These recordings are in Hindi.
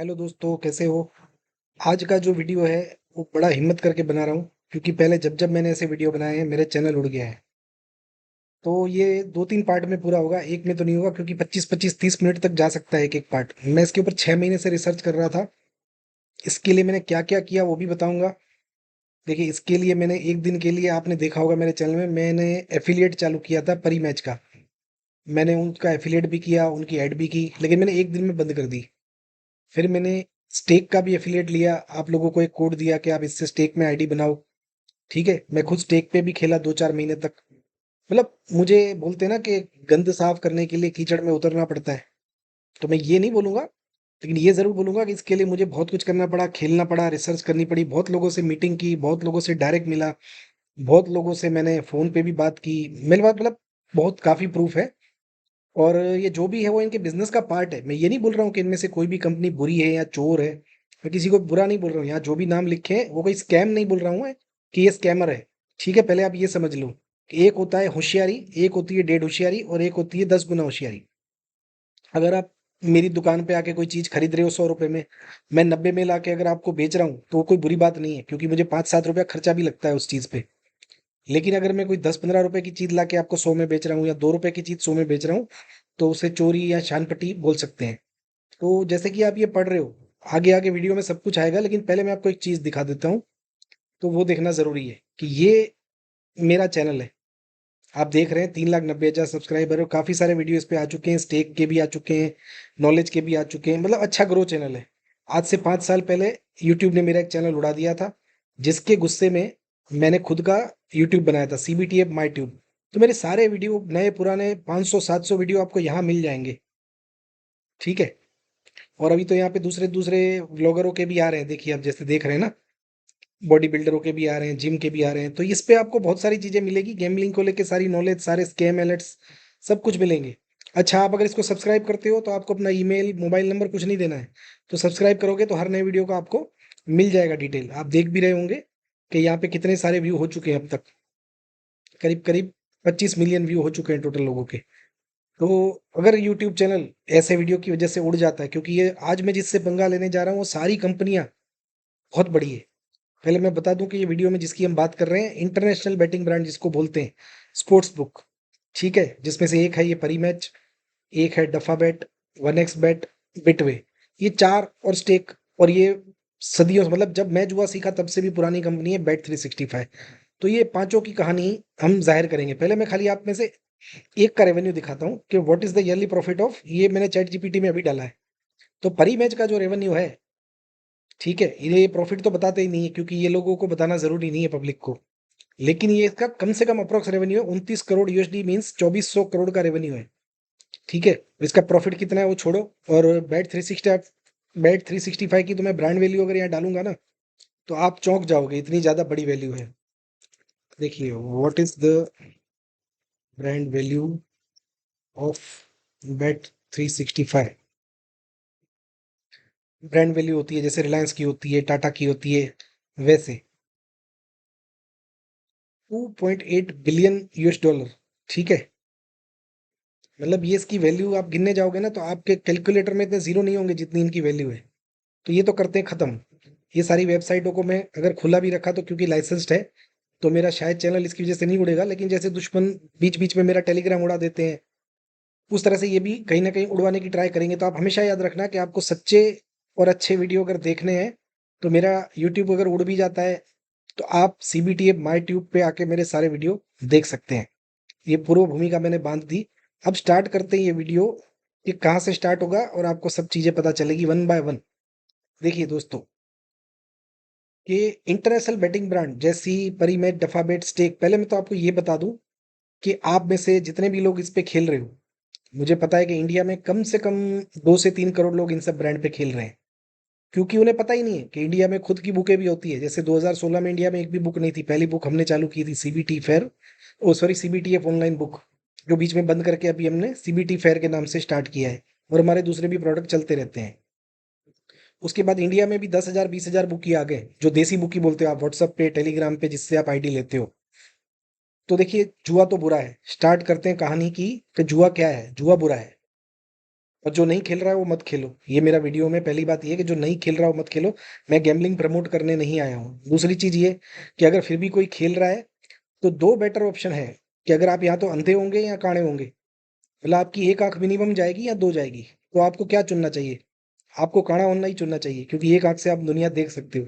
हेलो दोस्तों, कैसे हो। आज का जो वीडियो है वो बड़ा हिम्मत करके बना रहा हूँ, क्योंकि पहले जब जब मैंने ऐसे वीडियो बनाए हैं मेरे चैनल उड़ गया है। तो ये दो तीन पार्ट में पूरा होगा, एक में तो नहीं होगा, क्योंकि 25-25-30 मिनट तक जा सकता है एक एक पार्ट। मैं इसके ऊपर 6 महीने से रिसर्च कर रहा था। इसके लिए मैंने क्या क्या किया वो भी बताऊंगा। देखिए, इसके लिए मैंने एक दिन के लिए, आपने देखा होगा मेरे चैनल में, मैंने एफिलिएट चालू किया था परी मैच का। मैंने उनका एफिलिएट भी किया, उनकी ऐड भी की, लेकिन मैंने एक दिन में बंद कर दी। फिर मैंने स्टेक का भी एफिलिएट लिया, आप लोगों को एक कोड दिया कि आप इससे स्टेक में आईडी बनाओ। ठीक है, मैं खुद स्टेक पे भी खेला 2-4 महीने तक। मतलब मुझे बोलते हैं ना कि गंद साफ करने के लिए कीचड़ में उतरना पड़ता है। तो मैं ये नहीं बोलूंगा, लेकिन ये जरूर बोलूंगा कि इसके लिए मुझे बहुत कुछ करना पड़ा, खेलना पड़ा, रिसर्च करनी पड़ी, बहुत लोगों से मीटिंग की, बहुत लोगों से डायरेक्ट मिला, बहुत लोगों से मैंने फोन पे भी बात की। मेरे पास मतलब बहुत काफी प्रूफ है। और ये जो भी है वो इनके बिजनेस का पार्ट है। मैं ये नहीं बोल रहा हूँ कि इनमें से कोई भी कंपनी बुरी है या चोर है। मैं किसी को बुरा नहीं बोल रहा हूँ, यहाँ जो भी नाम लिखे हैं वो कोई स्कैम नहीं बोल रहा हूँ मैं कि ये स्कैमर है। ठीक है, पहले आप ये समझ लो कि एक होता है होशियारी, एक होती है डेढ़ होशियारी, और एक होती है 10 गुना होशियारी। अगर आप मेरी दुकान पे आके कोई चीज खरीद रहे हो 100 रुपए में, मैं 90 में लाके अगर आपको बेच रहा हूँ तो वो कोई बुरी बात नहीं है, क्योंकि मुझे 5-7 रुपया खर्चा भी लगता है उस चीज पे। लेकिन अगर मैं कोई 10-15 रुपए की चीज लाके आपको 100 में बेच रहा हूँ, या 2 रुपए की चीज 100 में बेच रहा हूँ, तो उसे चोरी या शानपट्टी बोल सकते हैं। तो जैसे कि आप ये पढ़ रहे हो, आगे आगे वीडियो में सब कुछ आएगा, लेकिन पहले मैं आपको एक चीज दिखा देता हूँ। तो वो देखना जरूरी है कि ये मेरा चैनल है। आप देख रहे हैं 3,90,000 सब्सक्राइबर, और काफी सारे वीडियो इस पे आ चुके हैं, स्टेक के भी आ चुके हैं, नॉलेज के भी आ चुके हैं। मतलब अच्छा ग्रो चैनल है। आज से 5 साल पहले यूट्यूब ने मेरा एक चैनल उड़ा दिया था, जिसके गुस्से में मैंने खुद का यूट्यूब बनाया था, CBTF माई ट्यूब। तो मेरे सारे वीडियो, नए पुराने 500-700 वीडियो आपको यहाँ मिल जाएंगे। ठीक है। और अभी तो यहाँ पे दूसरे दूसरे व्लॉगरों के भी आ रहे हैं, देखिए आप जैसे देख रहे हैं ना, बॉडी बिल्डरों के भी आ रहे हैं, जिम के भी आ रहे हैं। तो इस पे आपको बहुत सारी चीजें मिलेगी, गेमलिंग को लेके सारी नॉलेज, सारे स्कैम अलर्ट्स, सब कुछ मिलेंगे। अच्छा, आप अगर इसको सब्सक्राइब करते हो तो आपको अपना ईमेल, मोबाइल नंबर कुछ नहीं देना है। तो सब्सक्राइब करोगे तो हर नए वीडियो का आपको मिल जाएगा डिटेल। आप देख भी रहे होंगे कि यहाँ पे कितने सारे व्यू हो चुके हैं अब तक। करीब करीब 25 मिलियन व्यू हो चुके हैं टोटल लोगों के। तो अगर यूट्यूब चैनल ऐसे वीडियो की वजह से उड़ जाता है, क्योंकि ये आज मैं जिससे पंगा लेने जा रहा हूँ वो सारी कंपनियां बहुत बड़ी है। पहले मैं बता दूं कि ये वीडियो में जिसकी हम बात कर रहे हैं, इंटरनेशनल बैटिंग ब्रांड जिसको बोलते हैं, स्पोर्ट्स बुक। ठीक है, जिसमें से एक है ये परी मैच, एक है डफा बैट, 1x बैट, बिटवे। ये चार, और स्टेक। और ये सदियों से, मतलब जब मैं जुआ सीखा तब से भी पुरानी कंपनी है Bet365। तो ये पांचों की कहानी हम जाहिर करेंगे। पहले मैं खाली आप में से एक का रेवेन्यू दिखाता हूँ कि what is the yearly profit of, ये मैंने चैट जीपीटी में अभी डाला है। तो परी मैच का जो रेवेन्यू है, ठीक है, ये प्रॉफिट तो बताते ही नहीं है, क्योंकि ये लोगों को बताना जरूरी नहीं है पब्लिक को। लेकिन ये इसका कम से कम अप्रोक्स रेवेन्यू है 29 करोड़ USD, मीन्स 2400 करोड़ का रेवेन्यू है। ठीक है, इसका प्रॉफिट कितना है वो छोड़ो। और Bet365 की तो मैं ब्रांड वैल्यू अगर यहाँ डालूंगा ना, तो आप चौंक जाओगे, इतनी ज्यादा बड़ी वैल्यू है। देखिए, what is the brand value of Bet365। Brand value होती है जैसे रिलायंस की होती है, टाटा की होती है, वैसे 2.8 बिलियन US डॉलर। ठीक है, मतलब ये इसकी वैल्यू आप गिनने जाओगे ना तो आपके कैलकुलेटर में इतने जीरो नहीं होंगे जितनी इनकी वैल्यू है। तो ये तो करते हैं खत्म। ये सारी वेबसाइटों को मैं अगर खुला भी रखा तो क्योंकि लाइसेंस्ड है, तो मेरा शायद चैनल इसकी वजह से नहीं उड़ेगा। लेकिन जैसे दुश्मन बीच बीच में मेरा टेलीग्राम उड़ा देते हैं, उस तरह से ये भी कहीं ना कहीं उड़वाने की ट्राई करेंगे। तो आप हमेशा याद रखना कि आपको सच्चे और अच्छे वीडियो अगर देखने हैं, तो मेरा यूट्यूब अगर उड़ भी जाता है, तो आप CBTF माई ट्यूब पे आके मेरे सारे वीडियो देख सकते हैं। ये पूर्व भूमिका मैंने बांध दी। अब स्टार्ट करते हैं ये वीडियो, कि कहाँ से स्टार्ट होगा और आपको सब चीजें पता चलेगी वन बाय वन। देखिए दोस्तों, कि इंटरनेशनल बैटिंग ब्रांड जैसी परी मैच, डफा बेट, स्टेक, पहले मैं तो आपको ये बता दूं कि आप में से जितने भी लोग इस पे खेल रहे हो, मुझे पता है कि इंडिया में कम से कम 2 से 3 करोड़ लोग इन सब ब्रांड पे खेल रहे हैं। क्योंकि उन्हें पता ही नहीं है कि इंडिया में खुद की बुकें भी होती है। जैसे 2016 में इंडिया में एक भी बुक नहीं थी, पहली बुक हमने चालू की थी CBT फेयर, ओ सॉरी, CBTF ऑनलाइन बुक, जो बीच में बंद करके अभी हमने CBT फेयर के नाम से स्टार्ट किया है। और हमारे दूसरे भी प्रोडक्ट चलते रहते हैं। उसके बाद इंडिया में भी 10,000 20,000 बुक ही आ गए, जो देसी बुक ही बोलते हो आप, व्हाट्सएप पे, टेलीग्राम पे, जिससे आप आईडी लेते हो। तो देखिए, जुआ तो बुरा है। स्टार्ट करते हैं कहानी की कि जुआ क्या है। जुआ बुरा है। और जो नहीं खेल रहा है वो मत खेलो। ये मेरा वीडियो में पहली बात ये है कि जो नहीं खेल रहा हो मत खेलो। मैं गैम्बलिंग प्रमोट करने नहीं आया हूँ। दूसरी चीज़ ये कि अगर फिर भी कोई खेल रहा है तो 2 बेटर ऑप्शन है कि अगर आप या तो अंधे होंगे या काणे होंगे। मतलब आपकी एक आँख मिनिमम जाएगी या 2 जाएगी। तो आपको क्या चुनना चाहिए? आपको काणा होना ही चुनना चाहिए क्योंकि एक आँख से आप दुनिया देख सकते हो।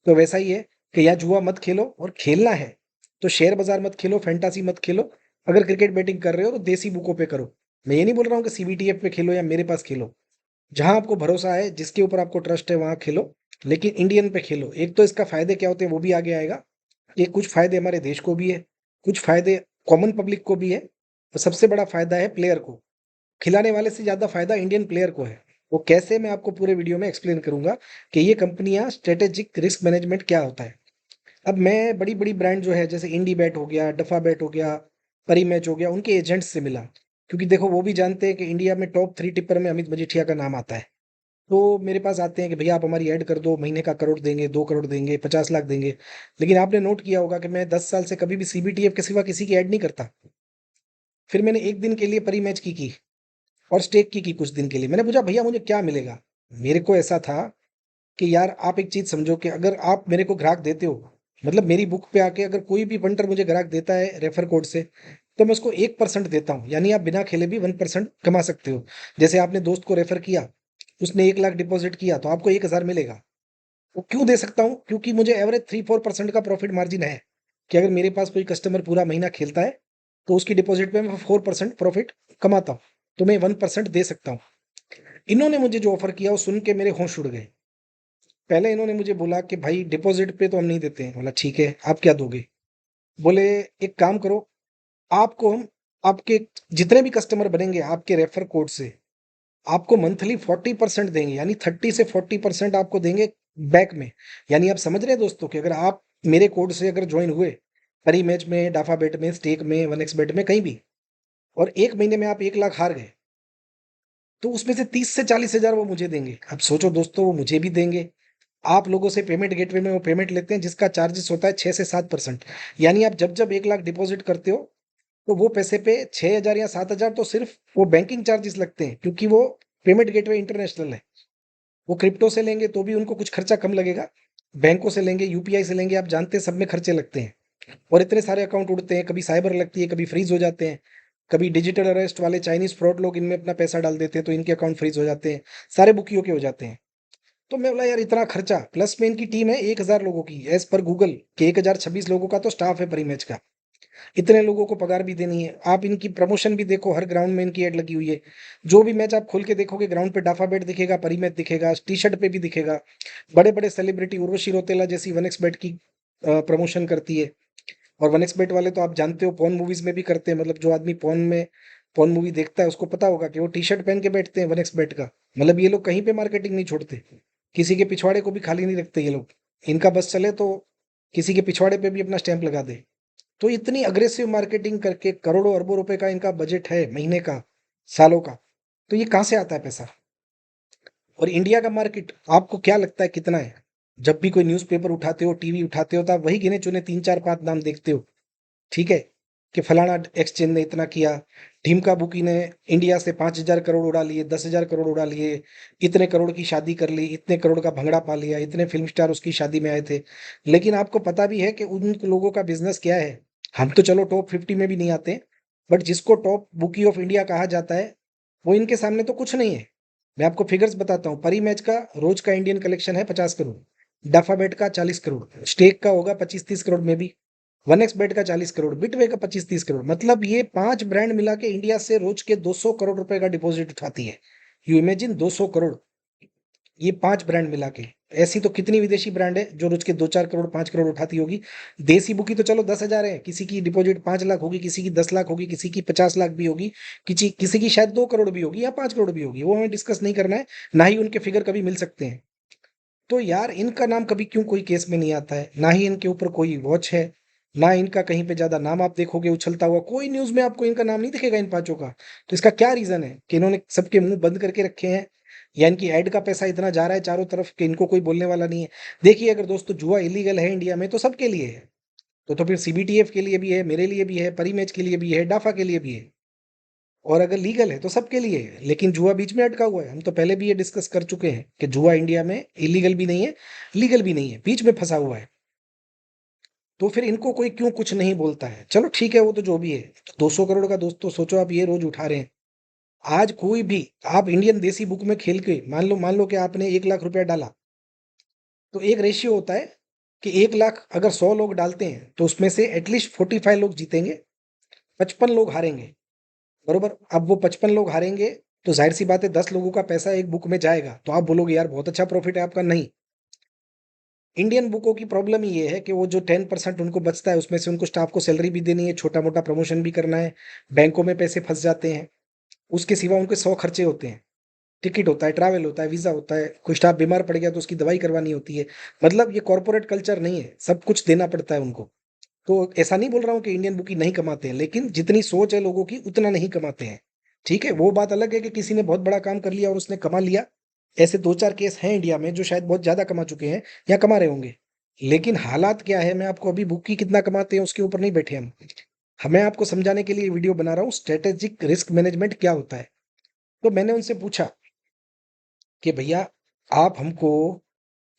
तो वैसा ही है कि या जुआ मत खेलो और खेलना है तो शेयर बाज़ार मत खेलो, फैंटेसी मत खेलो। अगर क्रिकेट बैटिंग कर रहे हो तो देसी बुकों पे करो। मैं ये नहीं बोल रहा हूँ कि सीबीटीएफ पे खेलो या मेरे पास खेलो। जहाँ आपको भरोसा है, जिसके ऊपर आपको ट्रस्ट है वहाँ खेलो, लेकिन इंडियन पे खेलो। एक तो इसका फ़ायदे क्या होते हैं वो भी आगे आएगा, कि कुछ फ़ायदे हमारे देश को भी है, कुछ फ़ायदे कॉमन पब्लिक को भी है और सबसे बड़ा फ़ायदा है प्लेयर को। खिलाने वाले से ज़्यादा फ़ायदा इंडियन प्लेयर को है। वो कैसे, मैं आपको पूरे वीडियो में एक्सप्लेन करूँगा कि ये कंपनियाँ स्ट्रैटेजिक रिस्क मैनेजमेंट क्या होता है। अब मैं बड़ी-बड़ी ब्रांड जो है जैसे इंडी बैट हो गया, डफा बैट हो गया, परी मैच हो गया, उनके एजेंट्स से मिला। क्योंकि देखो वो भी जानते हैं कि इंडिया में टॉप 3 टिप्पर में अमित मजीठिया का नाम आता है। तो मेरे पास आते हैं कि भैया आप हमारी ऐड कर दो, महीने का करोड़ देंगे, 2 करोड़ देंगे, 50 लाख देंगे। लेकिन आपने नोट किया होगा कि मैं 10 साल से कभी भी सीबीटीएफ के सिवा किसी की ऐड नहीं करता। फिर मैंने 1 दिन के लिए परी मैच की और स्टेक की कुछ दिन के लिए। मैंने पूछा भैया मुझे क्या मिलेगा? मेरे को ऐसा था कि यार आप एक चीज़ समझो कि अगर आप मेरे को ग्राहक देते हो, मतलब मेरी बुक पे आके अगर कोई भी पंटर मुझे ग्राहक देता है रेफर कोड से, तो मैं उसको 1% देता हूँ। यानी आप बिना खेले भी 1% कमा सकते हो। जैसे आपने दोस्त को रेफर किया, उसने 1 लाख डिपॉजिट किया तो आपको 1000 मिलेगा। वो क्यों दे सकता हूँ? क्योंकि मुझे एवरेज 3-4% का प्रॉफिट मार्जिन है कि अगर मेरे पास कोई कस्टमर पूरा महीना खेलता है तो उसकी डिपॉजिट पे मैं 4% प्रॉफिट कमाता हूँ। तो मैं 1% दे सकता हूँ। इन्होंने मुझे जो ऑफर किया वो सुन के मेरे होश उड़ गए। पहले इन्होंने मुझे बोला कि भाई डिपॉजिट पे तो हम नहीं देते हैं। बोला ठीक है, आप क्या दोगे? बोले एक काम करो, आपको हम आपके जितने भी कस्टमर बनेंगे आपके रेफर कोड से, आपको मंथली 40% देंगे, यानी 30 से 40% आपको देंगे बैक में। यानी आप समझ रहे हैं दोस्तों कि अगर आप मेरे कोड से अगर ज्वाइन हुए, परी मैच में, डाफा बेट में, स्टेक में, वन एक्स बेट में, कहीं भी, और 1 महीने में आप 1 लाख हार गए, तो उसमें से 30 से 40 हजार वो मुझे देंगे। अब सोचो दोस्तों, वो मुझे भी देंगे। आप लोगों से पेमेंट गेटवे में वो पेमेंट लेते हैं जिसका चार्जेस होता है 6 से 7%। यानी आप जब-जब 1 लाख डिपॉजिट करते हो, तो वो पैसे पे 6,000 या 7,000 तो सिर्फ वो बैंकिंग चार्जेस लगते हैं, क्योंकि वो पेमेंट गेटवे इंटरनेशनल है। वो क्रिप्टो से लेंगे तो भी उनको कुछ खर्चा कम लगेगा। बैंकों से लेंगे, यूपीआई से लेंगे, आप जानते हैं सब में खर्चे लगते हैं। और इतने सारे अकाउंट उड़ते हैं, कभी साइबर लगती है, कभी फ्रीज हो जाते हैं, कभी डिजिटल अरेस्ट वाले चाइनीज फ्रॉड लोग इनमें अपना पैसा डाल देते हैं तो इनके अकाउंट फ्रीज हो जाते हैं, सारे बुकियों के हो जाते हैं। तो मैं बोला यार इतना खर्चा, प्लस में इनकी टीम है 1000 लोगों की, एज पर गूगल के 1026 लोगों का तो स्टाफ है प्रीमैच का। इतने लोगों को पगार भी देनी है। आप इनकी प्रमोशन भी देखो, हर ग्राउंड में इनकी एड लगी हुई है। जो भी मैच आप खोल के देखोगे ग्राउंड पे डाफा बेट दिखेगा, परी मैच दिखेगा, टी शर्ट पे भी दिखेगा। बड़े बड़े सेलिब्रिटी उर्वशी रौतेला जैसी वन एक्स बेट की प्रमोशन करती है। और वन एक्स बेट वाले तो आप जानते हो पॉर्न मूवीज में भी करते हैं। मतलब जो आदमी पॉर्न मूवी देखता है उसको पता होगा कि वो टी शर्ट पहन के बैठते हैं वन एक्स बेट का। मतलब ये लोग कहीं पे मार्केटिंग नहीं छोड़ते, किसी के पिछवाड़े को भी खाली नहीं रखते ये लोग। इनका बस चले तो किसी के पिछवाड़े पे भी अपना स्टैंप लगा दे। तो इतनी अग्रेसिव मार्केटिंग करके करोड़ों अरबों रुपए का इनका बजट है महीने का, सालों का। तो ये कहाँ से आता है पैसा? और इंडिया का मार्केट आपको क्या लगता है कितना है? जब भी कोई न्यूज़पेपर उठाते हो, टीवी उठाते हो, तो आप वही गिने चुने 3-4-5 नाम देखते हो। ठीक है, कि फलाना एक्सचेंज ने इतना किया, ढीमका बुकी ने इंडिया से 5,000 करोड़ उड़ा लिए, 10,000 करोड़ उड़ा लिए, इतने करोड़ की शादी कर ली, इतने करोड़ का भंगड़ा पा लिया, इतने फिल्म स्टार उसकी शादी में आए थे। लेकिन आपको पता भी है कि उन लोगों का बिजनेस क्या है? हम तो चलो टॉप 50 में भी नहीं आते, बट जिसको टॉप बुकी ऑफ इंडिया कहा जाता है, वो इनके सामने तो कुछ नहीं है। मैं आपको फिगर्स बताता हूँ। परी मैच का रोज का इंडियन कलेक्शन है 50 करोड़, डफा बेट का 40 करोड़, स्टेक का होगा 25-30 करोड़ में भी, वन एक्स बेट का 40 करोड़, बिटवे का 25-30 करोड़। मतलब ये 5 ब्रांड मिला के इंडिया से रोज के 200 करोड़ रुपए का डिपॉजिट उठाती है। यू इमेजिन 200 करोड़, ये 5 ब्रांड मिला के। ऐसी तो कितनी विदेशी ब्रांड है जो रोज के 2-4 करोड़ 5 करोड़ उठाती होगी। देसी बुकी तो चलो 10,000 है, किसी की डिपॉजिट 5 लाख होगी, किसी की 10 लाख होगी, किसी की 50 लाख भी होगी, किसी किसी की शायद 2 करोड़ भी होगी या 5 करोड़ भी होगी। वो हमें डिस्कस नहीं करना है, ना ही उनके फिगर कभी मिल सकते हैं। तो यार इनका नाम कभी क्यों कोई केस में नहीं आता है? ना ही इनके ऊपर कोई वॉच है, ना इनका कहीं पे ज्यादा नाम आप देखोगे उछलता हुआ, कोई न्यूज में आपको इनका नाम नहीं दिखेगा इन पांचों का। तो इसका क्या रीजन है कि इन्होंने सबके मुंह बंद करके रखे हैं, या इनकी एड का पैसा इतना जा रहा है चारों तरफ कि इनको कोई बोलने वाला नहीं है? देखिए अगर दोस्तों जुआ इलीगल है इंडिया में तो सबके लिए है। तो फिर सीबीटीएफ के लिए भी है, मेरे लिए भी है, परी मैच के लिए भी है, डाफा के लिए भी है। और अगर लीगल है तो सबके लिए है, लेकिन जुआ बीच में अटका हुआ है। हम तो पहले भी ये डिस्कस कर चुके हैं कि जुआ इंडिया में इलीगल भी नहीं है, लीगल भी नहीं है, बीच में फंसा हुआ है। तो फिर इनको कोई क्यों कुछ नहीं बोलता है? चलो ठीक है, वो तो जो भी है। तो 200 करोड़ का दोस्त तो सोचो आप ये रोज उठा रहे हैं। आज कोई भी आप इंडियन देसी बुक में खेल के मान लो कि आपने 1 लाख रुपया डाला, तो एक रेशियो होता है कि 1 लाख अगर 100 लोग डालते हैं तो उसमें से एटलीस्ट 45 लोग जीतेंगे, 55 लोग हारेंगे। बरोबर? अब वो 55 लोग हारेंगे, तो जाहिर सी बात है 10 लोगों का पैसा एक बुक में जाएगा, तो आप बोलोगे यार बहुत अच्छा प्रॉफिट है आपका। नहीं, इंडियन बुकों की प्रॉब्लम ये है कि वो जो 10% उनको बचता है उसमें से उनको स्टाफ को सैलरी भी देनी है, छोटा मोटा प्रमोशन भी करना है, बैंकों में पैसे फंस जाते हैं। उसके सिवा उनके 100 खर्चे होते हैं। टिकट होता है, ट्रैवल होता है, वीज़ा होता है, कोई स्टाफ बीमार पड़ गया तो उसकी दवाई करवानी होती है। मतलब ये कॉर्पोरेट कल्चर नहीं है, सब कुछ देना पड़ता है उनको। तो ऐसा नहीं बोल रहा हूँ कि इंडियन बुकी नहीं कमाते हैं, लेकिन जितनी सोच है लोगों की उतना नहीं कमाते हैं। ठीक है, वो बात अलग है कि किसी ने बहुत बड़ा काम कर लिया और उसने कमा लिया। ऐसे 2-4 केस हैं इंडिया में जो शायद बहुत ज़्यादा कमा चुके हैं या कमा रहे होंगे। लेकिन हालात क्या है, मैं आपको अभी बुकी कितना कमाते हैं उसके ऊपर नहीं बैठे हम। मैं आपको समझाने के लिए वीडियो बना रहा हूँ, स्ट्रेटेजिक रिस्क मैनेजमेंट क्या होता है। तो मैंने उनसे पूछा कि भैया आप हमको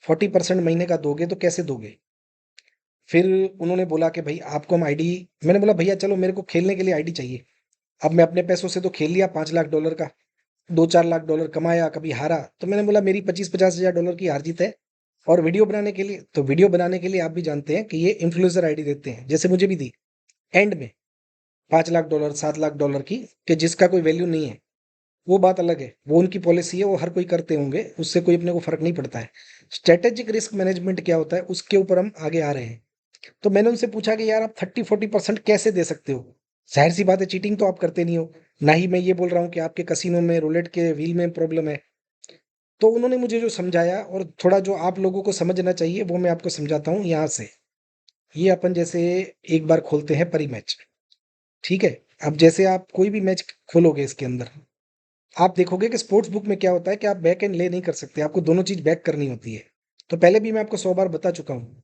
40% महीने का दोगे तो कैसे दोगे? फिर उन्होंने बोला कि भाई आपको हम आईडी। मैंने बोला भैया चलो मेरे को खेलने के लिए आईडी चाहिए। अब मैं अपने पैसों से तो खेल लिया $5 लाख का, 2-4 लाख डॉलर कमाया, कभी हारा, तो मैंने बोला मेरी 25-50 हज़ार डॉलर की हार जीत है। और वीडियो बनाने के लिए, तो वीडियो बनाने के लिए आप भी जानते हैं कि ये इन्फ्लुएंसर आईडी देते हैं, जैसे मुझे भी दी एंड में $5 लाख, $7 लाख की, कि जिसका कोई वैल्यू नहीं है। वो बात अलग है, वो उनकी पॉलिसी है, वो हर कोई करते होंगे, उससे कोई अपने को फर्क नहीं पड़ता है। स्ट्रेटेजिक रिस्क मैनेजमेंट क्या होता है उसके ऊपर हम आगे आ रहे हैं। तो मैंने उनसे पूछा कि यार आप 30-40% कैसे दे सकते हो? जाहिर सी बात है चीटिंग तो आप करते नहीं हो। ना ही मैं ये बोल रहा हूँ कि आपके कसिनो में रूलेट के व्हील में प्रॉब्लम है। तो उन्होंने मुझे जो समझाया और थोड़ा जो आप लोगों को समझना चाहिए वो मैं आपको समझाता हूँ यहाँ से। ये अपन जैसे एक बार खोलते हैं परी मैच, ठीक है? अब जैसे आप कोई भी मैच खोलोगे इसके अंदर, आप देखोगे कि स्पोर्ट्स बुक में क्या होता है कि आप बैक एंड ले नहीं कर सकते, आपको दोनों चीज बैक करनी होती है। तो पहले भी मैं आपको 100 बार बता चुका हूँ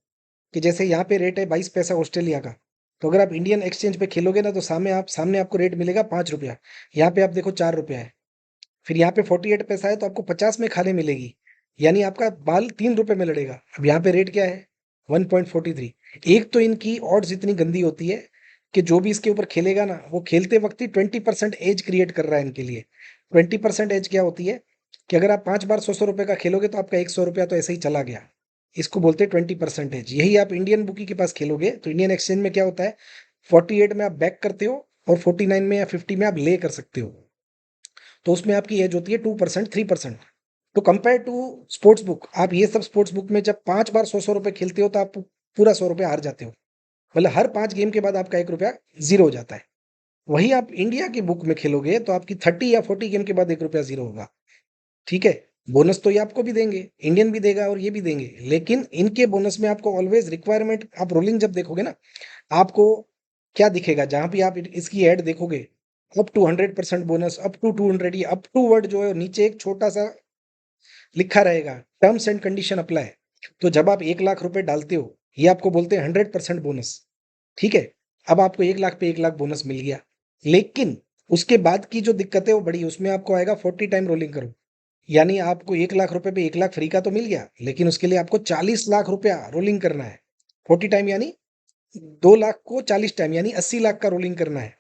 कि जैसे यहाँ पे रेट है 22 पैसा ऑस्ट्रेलिया का, तो अगर आप इंडियन एक्सचेंज पे खेलोगे ना तो सामने आपको रेट मिलेगा ₹5। यहाँ पे आप देखो ₹4 है। फिर यहाँ पे 48 पैसा है तो आपको 50 में खाने मिलेगी, यानी आपका बाल ₹3 में लड़ेगा। अब यहाँ पे रेट क्या है? 1.43। एक तो इनकी ऑड्स इतनी गंदी होती है कि जो भी इसके ऊपर खेलेगा ना वो खेलते वक्त ही 20% एज क्रिएट कर रहा है इनके लिए। 20% एज क्या होती है कि अगर आप 5 बार 100-100 रुपए का खेलोगे तो आपका ₹100 तो ऐसे ही चला गया। इसको बोलते हैं 20%। यही आप इंडियन बुकी के पास खेलोगे तो इंडियन एक्सचेंज में क्या होता है, 48 में आप बैक करते हो और 49 में या 50 में आप ले कर सकते हो। तो उसमें आपकी एज होती है 2%, 3%। तो कंपेयर टू स्पोर्ट्स बुक, आप ये सब स्पोर्ट्स बुक में जब 5 बार 100-100 रुपए खेलते हो तो आप पूरा 100 रुपए हार जाते हो। मतलब हर 5 गेम के बाद आपका ₹1 जीरो हो जाता है। वही आप इंडिया की बुक में खेलोगे तो आपकी 30 या 40 गेम के बाद ₹1 जीरो होगा। ठीक है? बोनस तो ये आपको भी देंगे, इंडियन भी देगा और ये भी देंगे, लेकिन इनके बोनस में आपको ऑलवेज रिक्वायरमेंट, आप रोलिंग जब देखोगे ना, आपको क्या दिखेगा जहां भी आप इसकी एड देखोगे, up to 100% bonus, up to 200, ये अप टू वर्ड जो है नीचे एक छोटा सा लिखा रहेगा, टर्म्स एंड कंडीशन अप्लाई। तो जब आप 1 लाख रुपए डालते हो, ये आपको बोलते हैं 100% बोनस। ठीक है? अब आपको 1 लाख पे 1 लाख बोनस मिल गया, लेकिन उसके बाद की जो दिक्कत है वो बड़ी, उसमें आपको आएगा 40 टाइम रोलिंग करो। यानी आपको 1 लाख रुपए पे 1 लाख फ्री का तो मिल गया, लेकिन उसके लिए आपको 40 लाख रुपया रोलिंग करना है। 40 टाइम यानी 2 लाख को 40 टाइम यानी 80 लाख का रोलिंग करना है।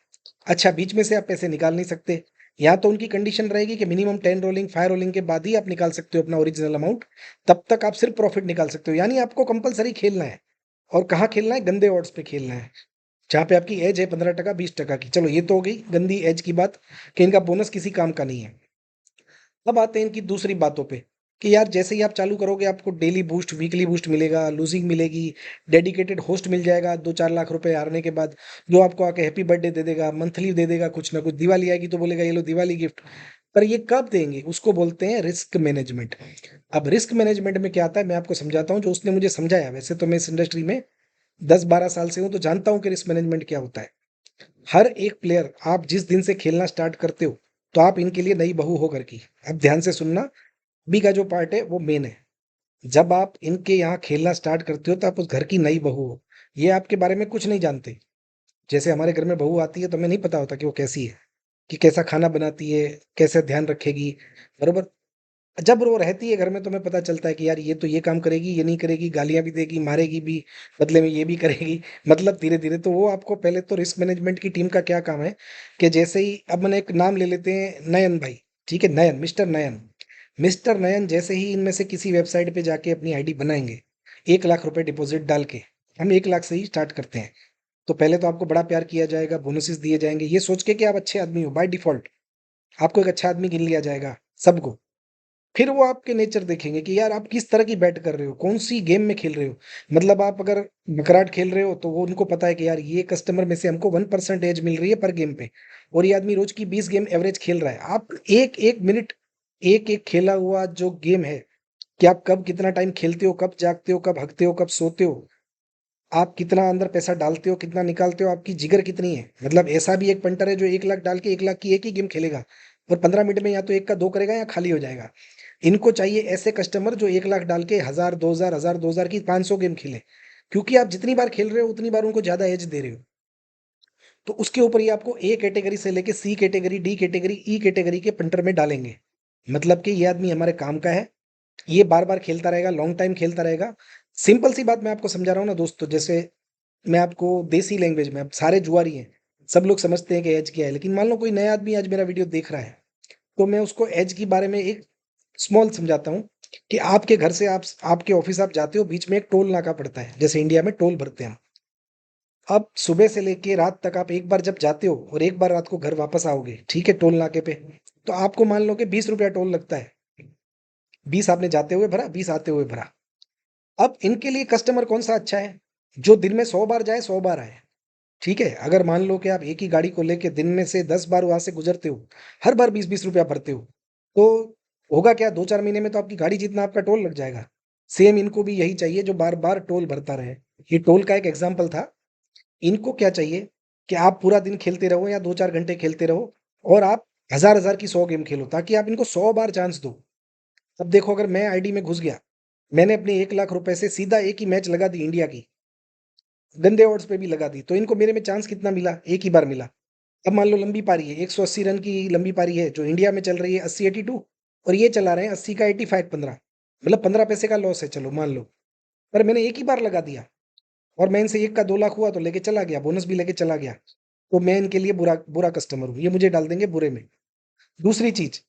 अच्छा, बीच में से आप पैसे निकाल नहीं सकते। यहाँ तो उनकी कंडीशन रहेगी कि मिनिमम 10 रोलिंग, 5 रोलिंग के बाद ही आप निकाल सकते हो अपना ओरिजिनल अमाउंट। तब तक आप सिर्फ प्रॉफिट निकाल सकते हो, यानी आपको कंपलसरी खेलना है। और कहाँ खेलना है? गंदे ऑड्स पे खेलना है, जहाँ पे आपकी एज है 15%, 20% की। चलो ये तो हो गई गंदी एज की बात कि इनका बोनस किसी काम का नहीं है। अब आते हैं इनकी दूसरी बातों पे कि यार जैसे ही आप चालू करोगे आपको डेली बूस्ट, वीकली बूस्ट मिलेगा, लूजिंग मिलेगी, डेडिकेटेड होस्ट मिल जाएगा 2-4 लाख रुपए हारने के बाद, जो आपको आके हैप्पी बर्थडे दे देगा, मंथली दे देगा कुछ ना कुछ, दिवाली आएगी तो बोलेगा ये लो दिवाली गिफ्ट। पर ये कब देंगे? उसको बोलते हैं रिस्क मैनेजमेंट। अब रिस्क मैनेजमेंट में क्या आता है मैं आपको समझाता हूँ, जो उसने मुझे समझाया। वैसे तो मैं इस इंडस्ट्री में 10-12 साल से हूँ तो जानता हूँ कि रिस्क मैनेजमेंट क्या होता है। हर एक प्लेयर, आप जिस दिन से खेलना स्टार्ट करते हो तो आप इनके लिए नई बहू हो घर की। अब ध्यान से सुनना, बी का जो पार्ट है वो मेन है। जब आप इनके यहाँ खेलना स्टार्ट करते हो तो आप उस घर की नई बहू हो। ये आपके बारे में कुछ नहीं जानते। जैसे हमारे घर में बहू आती है तो हमें नहीं पता होता कि वो कैसी है। कि कैसा खाना बनाती है, कैसे ध्यान रखेगी, बरोबर। जब वो रहती है घर में तो हमें पता चलता है कि यार ये तो ये काम करेगी, ये नहीं करेगी, गालियाँ भी देगी, मारेगी भी, बदले में ये भी करेगी। मतलब धीरे-धीरे तो वो आपको पहले तो रिस्क मैनेजमेंट की टीम का क्या काम है कि जैसे ही अब मैंने एक नाम ले लेते हैं नयन भाई, ठीक है? नयन, मिस्टर नयन। मिस्टर नयन जैसे ही इनमें से किसी वेबसाइट पे जाके अपनी आईडी बनाएँगे, 1 लाख रुपए डिपॉज़िट डाल के, हम 1 लाख से ही स्टार्ट करते हैं। तो पहले तो आपको बड़ा प्यार किया जाएगा, बोनसेस दिए जाएँगे, ये सोच के कि आप अच्छे आदमी हो बाय डिफ़ॉल्ट। आपको एक अच्छा आदमी गिन लिया जाएगा, सबको। फिर वो आपके नेचर देखेंगे कि यार आप किस तरह की बेट कर रहे हो, कौन-सी गेम में खेल रहे हो। मतलब आप अगर बकराट खेल रहे हो तो वो उनको पता है कि यार ये कस्टमर में से हमको 1% एज मिल रही है पर गेम पे और ये आदमी रोज़ की 20 गेम एवरेज खेल रहा है। आप 1-1 मिनट, 1-1 खेला हुआ जो गेम है कि आप कब कितना टाइम खेलते हो, कब जागते हो, कब हगते हो, कब सोते हो, आप कितना अंदर पैसा डालते हो, कितना निकालते हो, आपकी जिगर कितनी है। मतलब ऐसा भी एक पंटर है जो 1 लाख डाल के 1 लाख की एक ही गेम खेलेगा और 15 मिनट में या तो 1 का 2 करेगा या खाली हो जाएगा। इनको चाहिए ऐसे कस्टमर जो 1 लाख डाल के 1000, 2000, 1000, 2000 की 500 गेम खेले। क्योंकि आप जितनी बार खेल रहे हो उतनी बार उनको ज़्यादा एज दे रहे हो। तो उसके ऊपर ये आपको ए कैटेगरी से लेके C category, D category, E category के पंटर में डालेंगे। मतलब कि ये आदमी हमारे काम का है, ये बार-बार खेलता रहेगा, लॉन्ग टाइम खेलता रहेगा। सिंपल सी बात मैं आपको समझा रहा हूँ ना दोस्तों, जैसे मैं आपको देसी लैंग्वेज में, अब सारे जुआरी हैं, सब लोग समझते हैं कि एज क्या है, लेकिन मान लो कोई नया आदमी आज मेरा वीडियो देख रहा है, तो मैं उसको एज के बारे में एक स्मॉल समझाता हूँ कि आपके घर से आपके ऑफिस आप जाते हो, बीच में एक टोल नाका पड़ता है, जैसे इंडिया में टोल भरते हैं हम। अब सुबह से लेके रात तक आप एक बार जब जाते हो और एक बार रात को घर वापस आओगे, ठीक है, टोल नाके पे, तो आपको मान लो कि 20 रुपया टोल लगता है। 20 आपने जाते हुए भरा, 20 आते हुए भरा। अब इनके लिए कस्टमर कौन सा अच्छा है? जो दिन में 100 बार जाए, 100 बार आए। ठीक है? अगर मान लो कि आप एक ही गाड़ी को लेके दिन में से 10 बार वहाँ से गुज़रते हो, हर बार 20-20 रुपया भरते हो, तो होगा क्या, 2-4 महीने में तो आपकी गाड़ी जितना आपका टोल लग जाएगा। सेम इनको भी यही चाहिए जो बार-बार टोल भरता रहे। ये टोल का एक एग्ज़ाम्पल था। इनको क्या चाहिए कि आप पूरा दिन खेलते रहो या 2-4 घंटे खेलते रहो और आप हज़ार-हज़ार की 100 गेम खेलो ताकि आप इनको 100 बार चांस दो। अब देखो अगर मैं आईडी में घुस गया, मैंने अपने 1 लाख रुपए से सीधा एक ही मैच लगा दी इंडिया की, गंदे ओड्स पे भी लगा दी, तो इनको मेरे में चांस कितना मिला? एक ही बार मिला। अब मान लो लंबी पारी है, 180 रन की लंबी पारी है, जो इंडिया में चल रही है 80-82 और ये चला रहे हैं 80 का 85-15, मतलब 15 पैसे का लॉस है, चलो मान लो। पर मैंने एक ही बार लगा दिया और मैं इनसे 1 का 2 लाख हुआ तो लेके चला गया, बोनस भी लेके चला गया। तो मैं इनके लिए बुरा बुरा कस्टमर हूँ, ये मुझे डाल देंगे बुरे में। दूसरी चीज़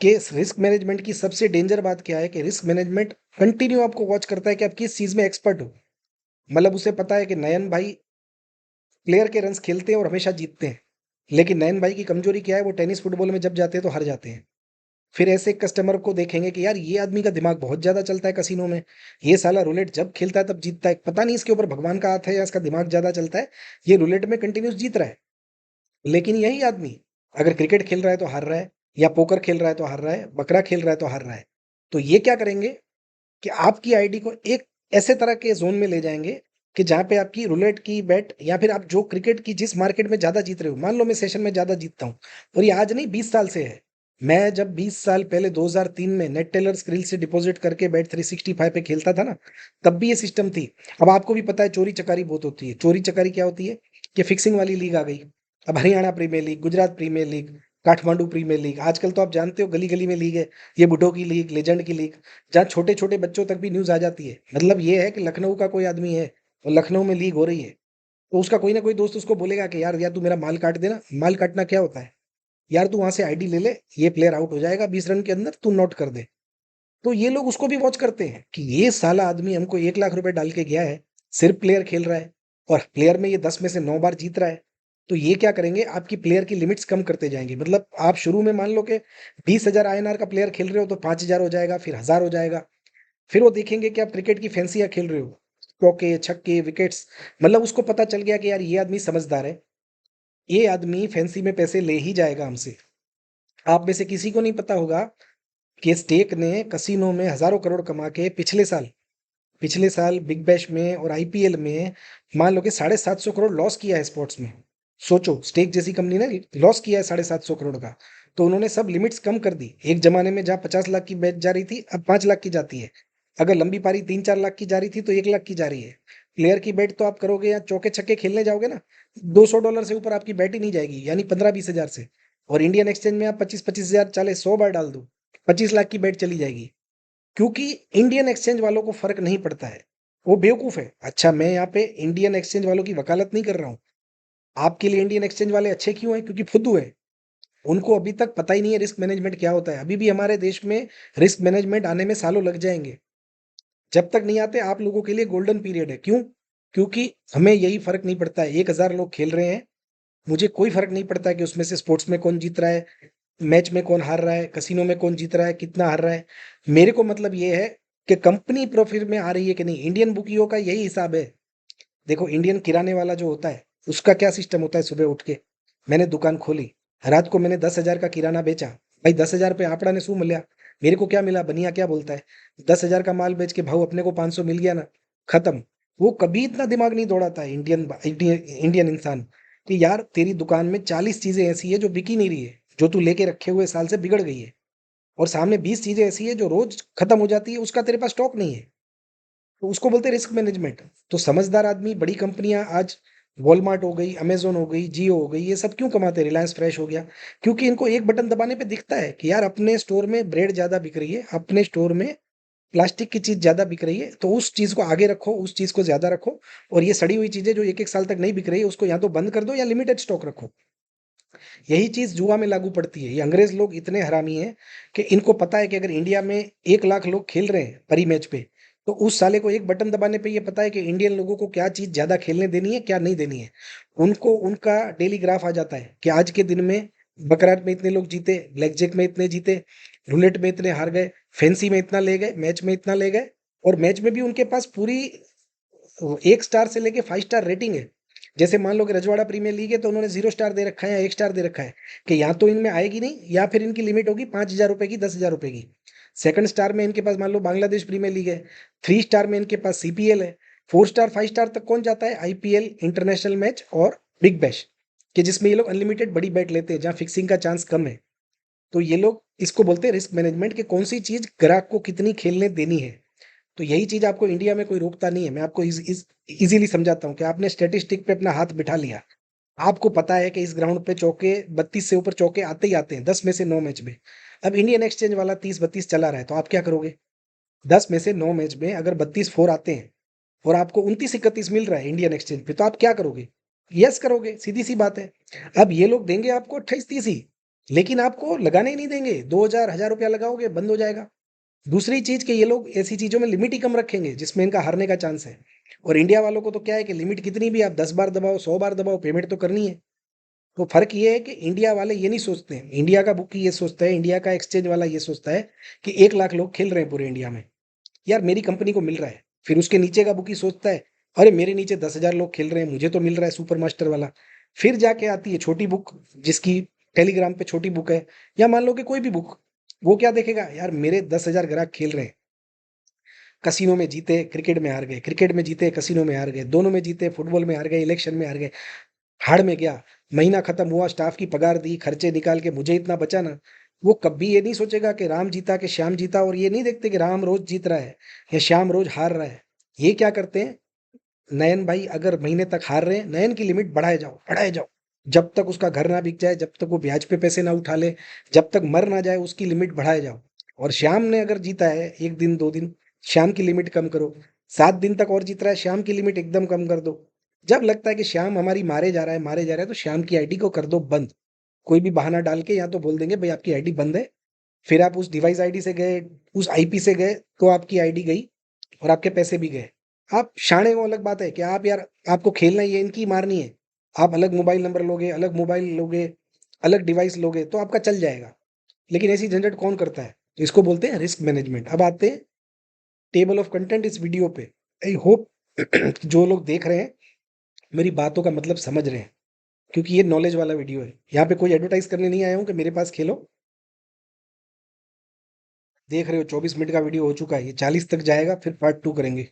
कि रिस्क मैनेजमेंट की सबसे डेंजर बात क्या है कि रिस्क मैनेजमेंट कंटिन्यू आपको वॉच करता है कि आप किस चीज़ में एक्सपर्ट हो। मतलब उसे पता है कि नयन भाई प्लेयर के रन्स खेलते हैं और हमेशा जीतते हैं। लेकिन नयन भाई की कमजोरी क्या है, वो टेनिस फुटबॉल में जब जाते हैं तो हार जाते हैं। फिर ऐसे कस्टमर को देखेंगे कि यार ये आदमी का दिमाग बहुत ज़्यादा चलता है कसिनो में। ये साला रूलेट जब खेलता है तब जीतता है। पता नहीं इसके ऊपर भगवान का हाथ है या इसका दिमाग ज़्यादा चलता है। ये रूलेट में कंटिन्यूस जीत रहा है। लेकिन यही आदमी अगर क्रिकेट खेल रहा है तो हार रहा है या पोकर खेल रहा है तो हार रहा है, बकरा खेल रहा है तो हार रहा है। तो ये क्या करेंगे कि आपकी आईडी को एक ऐसे तरह के ज़ोन में ले जाएँगे कि जहाँ पे आपकी रूलेट की बेट या फिर आप जो क्रिकेट की जिस मार्केट में ज़्यादा जीत रहे हो, मान लो मैं सेशन में ज़्यादा जीतता हूँ और ये आज नहीं 20 साल से है। मैं जब 20 साल पहले 2003 में नेट टेलर स्क्रिल से डिपॉज़िट करके बेट 365 पे खेलता था ना, तब भी ये सिस्टम थी। अब आपको भी पता है चोरी-चकारी बहुत होती है। चोरी-चकारी क्या होती है कि फिक्सिंग वाली लीग आ गई। अब Haryana premier league, Gujarat premier league, Kathmandu premier league, आजकल तो आप जानते हो गली-गली में लीग है। ये बुड्ढों की लीग, लेजेंड की लीग। जहाँ छोटे-छोटे बच्चों तक भी न्यूज़ आ जाती है। मतलब ये है कि लखनऊ का कोई आदमी है और लखनऊ में लीग हो रही है, तो उसका कोई ना कोई दोस्त उसको बोलेगा कि यार तू मेरा माल काट देना। माल काटना क्या होता है? यार तू वहाँ से आईडी ले ले, ये प्लेयर आउट हो जाएगा 20 रन के अंदर, तू नोट कर दे। तो ये लोग उसको भी वॉच करते हैं कि ये साला आदमी हमको 1 लाख रुपए डाल के गया है, सिर्फ प्लेयर खेल रहा है और प्लेयर में ये 10 में से 9 बार जीत रहा है। तो ये क्या करेंगे, आपकी प्लेयर की लिमिट्स कम करते जाएँगे। मतलब आप शुरू में मान लो कि 20,000 आईएनआर का प्लेयर खेल रहे हो तो 5,000 हो जाएगा, फिर 1,000 हो जाएगा। फिर वो देखेंगे कि आप क्रिकेट की फैंसियाँ खेल रहे हो, चौके, छक्के, विकेट्स। मतलब उसको पता चल गया कि यार ये आदमी समझदार है, ये आदमी फैंसी में पैसे ले ही जाएगा हमसे। आप में से किसी को नहीं पता होगा कि स्टेक ने कसिनो में हज़ारों करोड़ कमा के पिछले साल बिग बैश में और आईपीएल में मान लो कि 750 करोड़ लॉस किया है स्पोर्ट्स में। सोचो स्टेक जैसी कंपनी ने लॉस किया है 750 करोड़ का। तो उन्होंने सब लिमिट्स कम कर दी। एक ज़माने में जहाँ 50 लाख की बेच जा रही थी, अब 5 लाख की जाती है। अगर लंबी पारी 3-4 लाख की जा रही थी तो 1 लाख की जा रही है। प्लेयर की बेट तो आप करोगे या चौके-छक्के खेलने जाओगे ना, $200 से ऊपर आपकी बेट ही नहीं जाएगी, यानी 15-20 हज़ार से। और इंडियन एक्सचेंज में आप 25-25 हज़ार चाले 100 बार डाल दो, 25 लाख की बेट चली जाएगी। क्योंकि इंडियन एक्सचेंज वालों को फर्क नहीं पड़ता है, वो बेवकूफ है। अच्छा, मैं यहाँ पे इंडियन एक्सचेंज वालों की वकालत नहीं कर रहा हूँ। आपके लिए इंडियन एक्सचेंज वाले अच्छे क्यों हैं? क्योंकि फुद्दू है। उनको अभी तक पता ही नहीं है रिस्क मैनेजमेंट क्या होता है। अभी भी हमारे देश में रिस्क मैनेजमेंट आने में सालों लग जाएंगे। जब तक नहीं आते, आप लोगों के लिए गोल्डन पीरियड है। क्यों? क्योंकि हमें यही फर्क नहीं पड़ता है। 1,000 लोग खेल रहे हैं, मुझे कोई फर्क नहीं पड़ता कि उसमें से स्पोर्ट्स में कौन जीत रहा है, मैच में कौन हार रहा है, कसिनो में कौन जीत रहा है, कितना हार रहा है। मेरे को मतलब ये है कि कंपनी प्रॉफिट में आ रही है कि नहीं। इंडियन बुकियों का यही हिसाब है। देखो, इंडियन किराने वाला जो होता है, उसका क्या सिस्टम होता है? सुबह उठ के मैंने दुकान खोली, रात को मैंने 10,000 का किराना बेचा। भाई 10,000 पे आपड़ा ने शू मिला, मेरे को क्या मिला? बनिया क्या बोलता है, 10,000 का माल बेच के भाव अपने को 500 मिल गया ना, खत्म। वो कभी इतना दिमाग नहीं दौड़ाता है इंडियन इंसान कि यार तेरी दुकान में 40 चीजें ऐसी है जो बिकी नहीं रही है, जो तू लेके रखे हुए साल से बिगड़ गई है, और सामने 20 चीजें ऐसी है जो रोज खत्म हो जाती है, उसका तेरे पास स्टॉक नहीं है। तो उसको बोलते हैं रिस्क मैनेजमेंट। तो समझदार आदमी, बड़ी कंपनियां आज वॉलमार्ट हो गई, अमेजोन हो गई, जियो हो गई, ये सब क्यों कमाते हैं? रिलायंस फ्रेश हो गया। क्योंकि इनको एक बटन दबाने पे दिखता है कि यार अपने स्टोर में ब्रेड ज्यादा बिक रही है, अपने स्टोर में प्लास्टिक की चीज ज्यादा बिक रही है, तो उस चीज को आगे रखो, उस चीज को ज्यादा रखो। और ये सड़ी हुई चीजें जो एक एक साल तक नहीं बिक रही है, उसको या तो बंद कर दो या लिमिटेड स्टॉक रखो। यही चीज जुआ में लागू पड़ती है। ये अंग्रेज लोग इतने हरामी हैं कि इनको पता है कि अगर इंडिया में 1 लाख लोग खेल रहे हैं परी मैच पे, तो उस साले को एक बटन दबाने पे ये पता है कि इंडियन लोगों को क्या चीज ज्यादा खेलने देनी है, क्या नहीं देनी है। उनको उनका डेली ग्राफ आ जाता है कि आज के दिन में बकरार में इतने लोग जीते, ब्लैक जैक में इतने जीते, रूलेट में इतने हार गए, फैंसी में इतना ले गए, मैच में इतना ले गए। और मैच में भी उनके पास पूरी 1 स्टार से लेके 5 स्टार रेटिंग है। जैसे मान लो कि रजवाड़ा प्रीमियर लीग है, तो उन्होंने 0 स्टार दे रखा है या 1 स्टार दे रखा है कि या तो इनमें आएगी नहीं, या फिर इनकी लिमिट होगी 5,000 रुपए की, 10,000 रुपए की। सेकंड स्टार में इनके पास मान लो बांग्लादेश प्रीमियर लीग है, 3 स्टार में इनके पास सीपीएल है, 4 स्टार 5 स्टार तक कौन जाता है? आईपीएल, इंटरनेशनल मैच और बिग बैश, कि जिसमें ये लोग अनलिमिटेड बड़ी बैट लेते हैं, जहां फिक्सिंग का चांस कम है। तो ये लोग इसको बोलते हैं रिस्क मैनेजमेंट, कि कौन सी चीज ग्राहक को कितनी खेलने देनी है। तो यही चीज आपको इंडिया में कोई रोकता नहीं है। मैं आपको इजीली समझाता हूँ कि आपने स्टेटिस्टिक पे अपना हाथ बिठा लिया। आपको पता है कि इस ग्राउंड पे चौके 32 से ऊपर चौके आते ही आते हैं 10 में से 9 मैच में। अब इंडियन एक्सचेंज वाला 30-32 चला रहा है, तो आप क्या करोगे? 10 में से 9 मैच में अगर 32 फोर आते हैं और आपको 29-31 मिल रहा है इंडियन एक्सचेंज पे, तो आप क्या करोगे? यस करोगे, सीधी सी बात है। अब ये लोग देंगे आपको 28-30 ही, लेकिन आपको लगाने ही नहीं देंगे। 2,000 1,000 रुपया लगाओगे, बंद हो जाएगा। दूसरी चीज कि ये लोग ऐसी चीजों में लिमिट ही कम रखेंगे जिसमें इनका हारने का चांस है। और इंडिया वालों को तो क्या है कि लिमिट कितनी भी आप 10 बार दबाओ, 100 बार दबाओ, पेमेंट तो करनी है। तो फर्क ये है कि इंडिया वाले ये नहीं सोचते हैं, इंडिया का बुकी ये सोचता है, इंडिया का एक्सचेंज वाला ये सोचता है कि 1 लाख लोग खेल रहे हैं पूरे इंडिया में, यार मेरी कंपनी को मिल रहा है। फिर उसके नीचे का बुकी सोचता है, अरे मेरे नीचे 10,000 लोग खेल रहे हैं, मुझे तो मिल रहा है सुपर मास्टर वाला। फिर जाके आती है छोटी बुक, जिसकी टेलीग्राम पे छोटी बुक है, या मान लो कि कोई भी बुक। वो क्या देखेगा? यार मेरे 10,000 ग्राहक खेल रहे हैं, कसिनो में जीते, क्रिकेट में हार गए, क्रिकेट में जीते, कसिनो में हार गए, दोनों में जीते, फुटबॉल में हार गए, इलेक्शन में हार गए, हाड़ में गया, महीना खत्म हुआ, स्टाफ की पगार दी, खर्चे निकाल के मुझे इतना बचा ना। वो कभी ये नहीं सोचेगा कि राम जीता कि श्याम जीता, और ये नहीं देखते कि राम रोज जीत रहा है या श्याम रोज हार रहा है। ये क्या करते हैं? नयन भाई अगर महीने तक हार रहे हैं, नयन की लिमिट बढ़ाए जाओ, बढ़ाए जाओ, जब तक उसका घर ना बिक जाए, जब तक वो ब्याज पे पैसे ना उठा ले, जब तक मर ना जाए, उसकी लिमिट बढ़ाए जाओ। और श्याम ने अगर जीता है 1 दिन 2 दिन, श्याम की लिमिट कम करो। 7 दिन तक और जीत रहा है, श्याम की लिमिट एकदम कम कर दो। जब लगता है कि श्याम हमारी मारे जा रहा है, मारे जा रहा है, तो श्याम की आईडी को कर दो बंद। कोई भी बहाना डाल के या तो बोल देंगे भाई आपकी आईडी बंद है। फिर आप उस डिवाइस आईडी से गए, उस आईपी से गए, तो आपकी आईडी गई और आपके पैसे भी गए। आप शाणे हो अलग बात है कि आप यार, आपको खेलना ही है, इनकी मारनी है। आप अलग मोबाइल नंबर लोगे, अलग मोबाइल लोगे, अलग डिवाइस लोगे, तो आपका चल जाएगा। लेकिन ऐसी झंझट कौन करता है? तो इसको बोलते हैं रिस्क मैनेजमेंट। अब आते हैं टेबल ऑफ कंटेंट इस वीडियो पे। आई होप जो लोग देख रहे हैं मेरी बातों का मतलब समझ रहे हैं, क्योंकि ये नॉलेज वाला वीडियो है। यहाँ पे कोई एडवर्टाइज करने नहीं आया हूँ कि मेरे पास खेलो। देख रहे हो 24 मिनट का वीडियो हो चुका है, ये 40 तक जाएगा, फिर पार्ट 2 करेंगे।